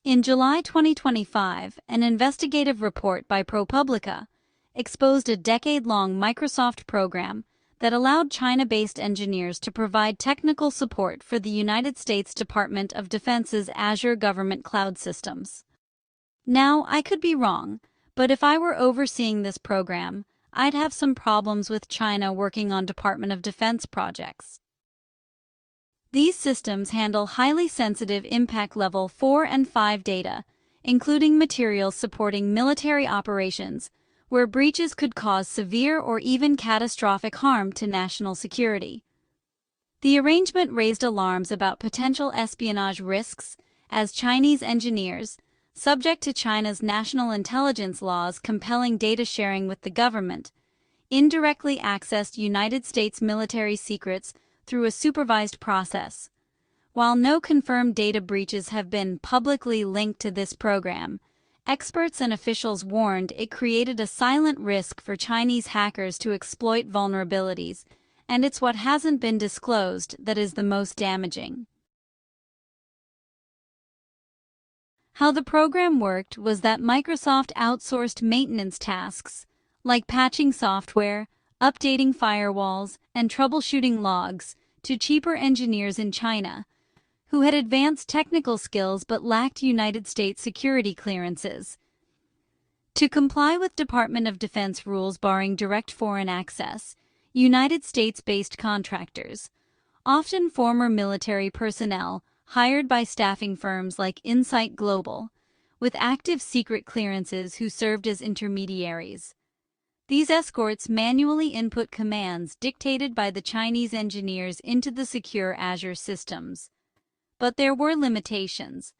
In July 2025, an investigative report by ProPublica exposed a decade-long Microsoft program that allowed China-based engineers to provide technical support for the United States Department of Defense's Azure government cloud systems. Now, I could be wrong, but if I were overseeing this program, I'd have some problems with China working on Department of Defense projects. These systems handle highly sensitive impact level 4 and 5 data, including materials supporting military operations, where breaches could cause severe or even catastrophic harm to national security. The arrangement raised alarms about potential espionage risks, as Chinese engineers, subject to China's national intelligence laws compelling data sharing with the government, indirectly accessed United States military secrets through a supervised process. While no confirmed data breaches have been publicly linked to this program, experts and officials warned it created a silent risk for Chinese hackers to exploit vulnerabilities, and it's what hasn't been disclosed that is the most damaging. How the program worked was that Microsoft outsourced maintenance tasks, like patching software, updating firewalls, and troubleshooting logs, to cheaper engineers in China, who had advanced technical skills but lacked United States security clearances. To comply with Department of Defense rules barring direct foreign access, United States-based contractors, often former military personnel hired by staffing firms like Insight Global, with active secret clearances who served as intermediaries. These escorts manually input commands dictated by the Chinese engineers into the secure Azure systems. But there were limitations.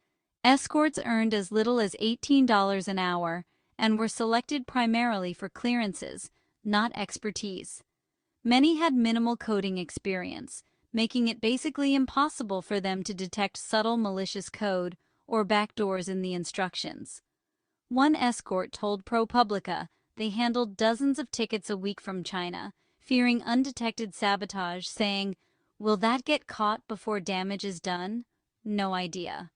Escorts earned as little as $18 an hour and were selected primarily for clearances, not expertise. Many had minimal coding experience, making it basically impossible for them to detect subtle malicious code or backdoors in the instructions. One escort told ProPublica they handled dozens of tickets a week from China, fearing undetected sabotage, saying, "Will that get caught before damage is done? No idea."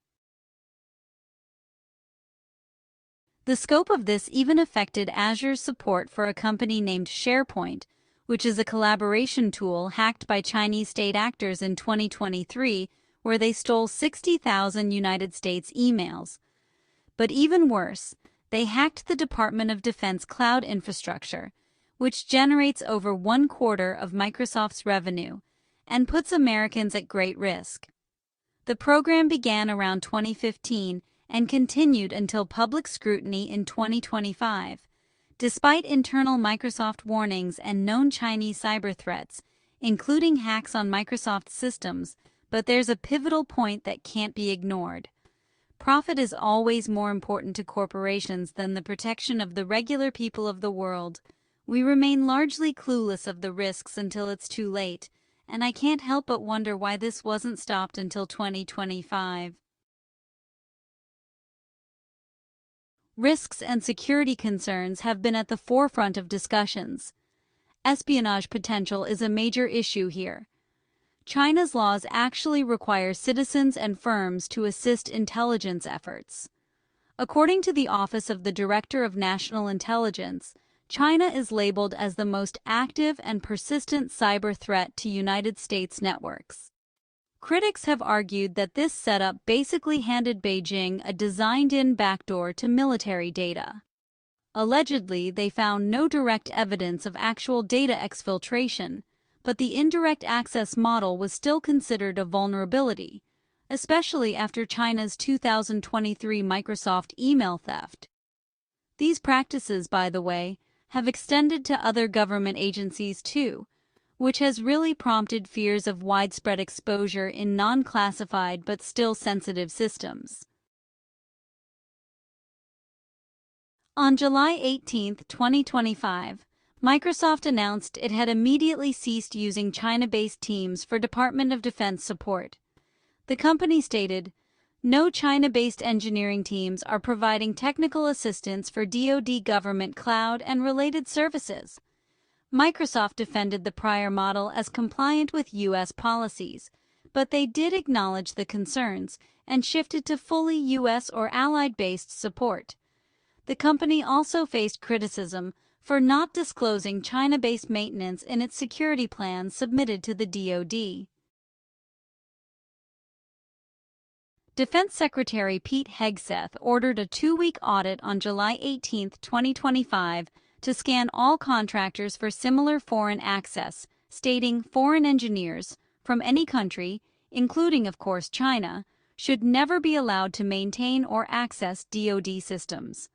The scope of this even affected Azure's support for a company named SharePoint, which is a collaboration tool hacked by Chinese state actors in 2023, where they stole 60,000 United States emails. But even worse, they hacked the Department of Defense cloud infrastructure, which generates over 1/4 of Microsoft's revenue and puts Americans at great risk. The program began around 2015 and continued until public scrutiny in 2025. Despite internal Microsoft warnings and known Chinese cyber threats, including hacks on Microsoft systems, but there's a pivotal point that can't be ignored. Profit is always more important to corporations than the protection of the regular people of the world. We remain largely clueless of the risks until it's too late, and I can't help but wonder why this wasn't stopped until 2025. Risks and security concerns have been at the forefront of discussions. Espionage potential is a major issue here. China's laws actually require citizens and firms to assist intelligence efforts. According to the Office of the Director of National Intelligence, China is labeled as the most active and persistent cyber threat to United States networks. Critics have argued that this setup basically handed Beijing a designed-in backdoor to military data. Allegedly, they found no direct evidence of actual data exfiltration, but the indirect access model was still considered a vulnerability, especially after China's 2023 Microsoft email theft. These practices, by the way, have extended to other government agencies too, which has really prompted fears of widespread exposure in non-classified but still sensitive systems. On July 18, 2025, Microsoft announced it had immediately ceased using China-based teams for Department of Defense support. The company stated, "No China-based engineering teams are providing technical assistance for DoD government cloud and related services." Microsoft defended the prior model as compliant with U.S. policies, but they did acknowledge the concerns and shifted to fully U.S. or allied-based support. The company also faced criticism for not disclosing China-based maintenance in its security plans submitted to the DoD. Defense Secretary Pete Hegseth ordered a 2-week audit on July 18, 2025, to scan all contractors for similar foreign access, stating foreign engineers from any country, including of course China, should never be allowed to maintain or access DoD systems.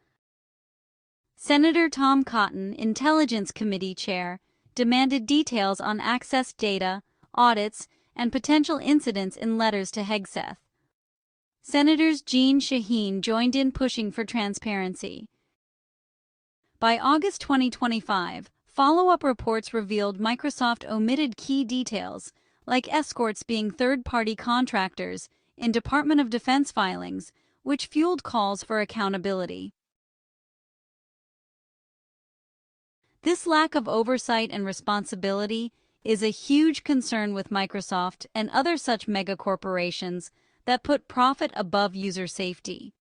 Senator Tom Cotton, Intelligence Committee Chair, demanded details on accessed data, audits, and potential incidents in letters to Hegseth. Senators Jeanne Shaheen joined in pushing for transparency. By August 2025, follow-up reports revealed Microsoft omitted key details, like escorts being third-party contractors, in Department of Defense filings, which fueled calls for accountability. This lack of oversight and responsibility is a huge concern with Microsoft and other such megacorporations that put profit above user safety.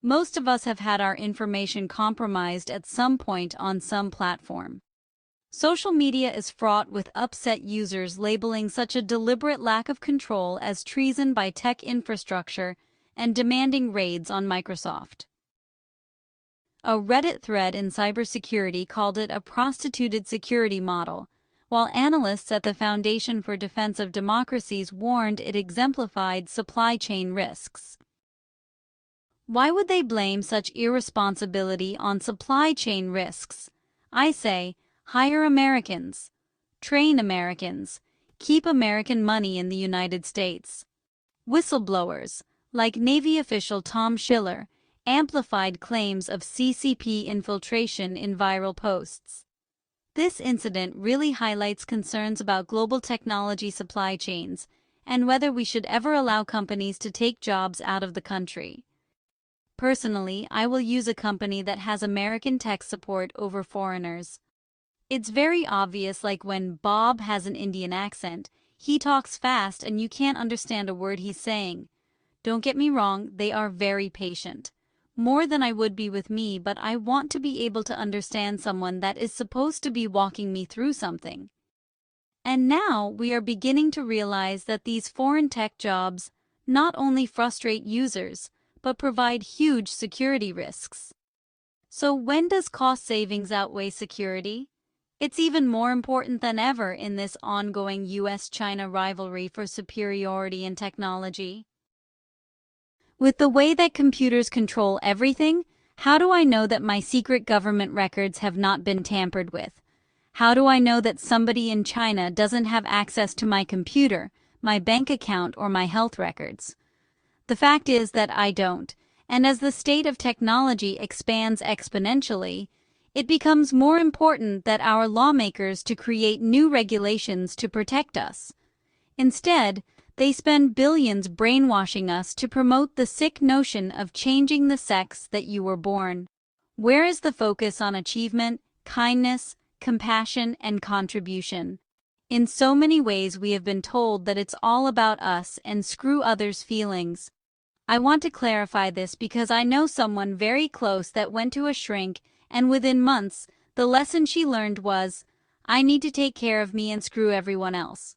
Most of us have had our information compromised at some point on some platform. Social media is fraught with upset users labeling such a deliberate lack of control as treason by tech infrastructure and demanding raids on Microsoft. A Reddit thread in cybersecurity called it a prostituted security model, while analysts at the Foundation for Defense of Democracies warned it exemplified supply chain risks. Why would they blame such irresponsibility on supply chain risks? I say, hire Americans, train Americans, keep American money in the United States. Whistleblowers, like Navy official Tom Schiller, amplified claims of CCP infiltration in viral posts. This incident really highlights concerns about global technology supply chains and whether we should ever allow companies to take jobs out of the country. Personally, I will use a company that has American tech support over foreigners. It's very obvious, like when Bob has an Indian accent, he talks fast and you can't understand a word he's saying. Don't get me wrong, they are very patient. More than I would be with me, but I want to be able to understand someone that is supposed to be walking me through something. And now we are beginning to realize that these foreign tech jobs not only frustrate users, but provide huge security risks. So when does cost savings outweigh security? It's even more important than ever in this ongoing US-China rivalry for superiority in technology. With the way that computers control everything, how do I know that my secret government records have not been tampered with? How do I know that somebody in China doesn't have access to my computer, my bank account, or my health records? The fact is that I don't, and as the state of technology expands exponentially, it becomes more important that our lawmakers to create new regulations to protect us. Instead, they spend billions brainwashing us to promote the sick notion of changing the sex that you were born. Where is the focus on achievement, kindness, compassion, and contribution? In so many ways we have been told that it's all about us and screw others' feelings. I want to clarify this because I know someone very close that went to a shrink, and within months, the lesson she learned was, I need to take care of me and screw everyone else.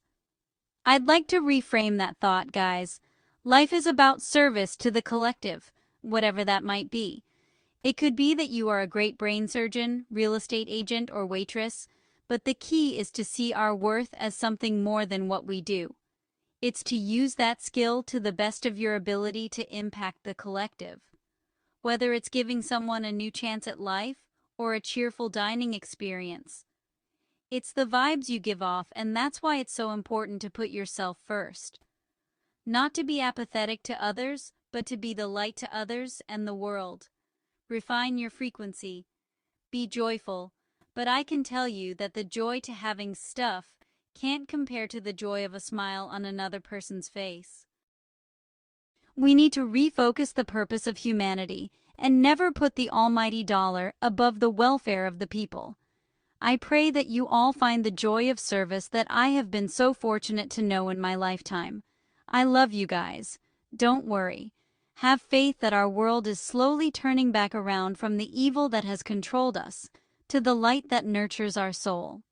I'd like to reframe that thought, guys. Life is about service to the collective, whatever that might be. It could be that you are a great brain surgeon, real estate agent, or waitress, but the key is to see our worth as something more than what we do. It's to use that skill to the best of your ability to impact the collective. Whether it's giving someone a new chance at life or a cheerful dining experience. It's the vibes you give off, and that's why it's so important to put yourself first. Not to be apathetic to others, but to be the light to others and the world. Refine your frequency. Be joyful, but I can tell you that the joy to having stuff can't compare to the joy of a smile on another person's face. We need to refocus the purpose of humanity and never put the almighty dollar above the welfare of the people. I pray that you all find the joy of service that I have been so fortunate to know in my lifetime. I love you guys. Don't worry. Have faith that our world is slowly turning back around from the evil that has controlled us to the light that nurtures our soul.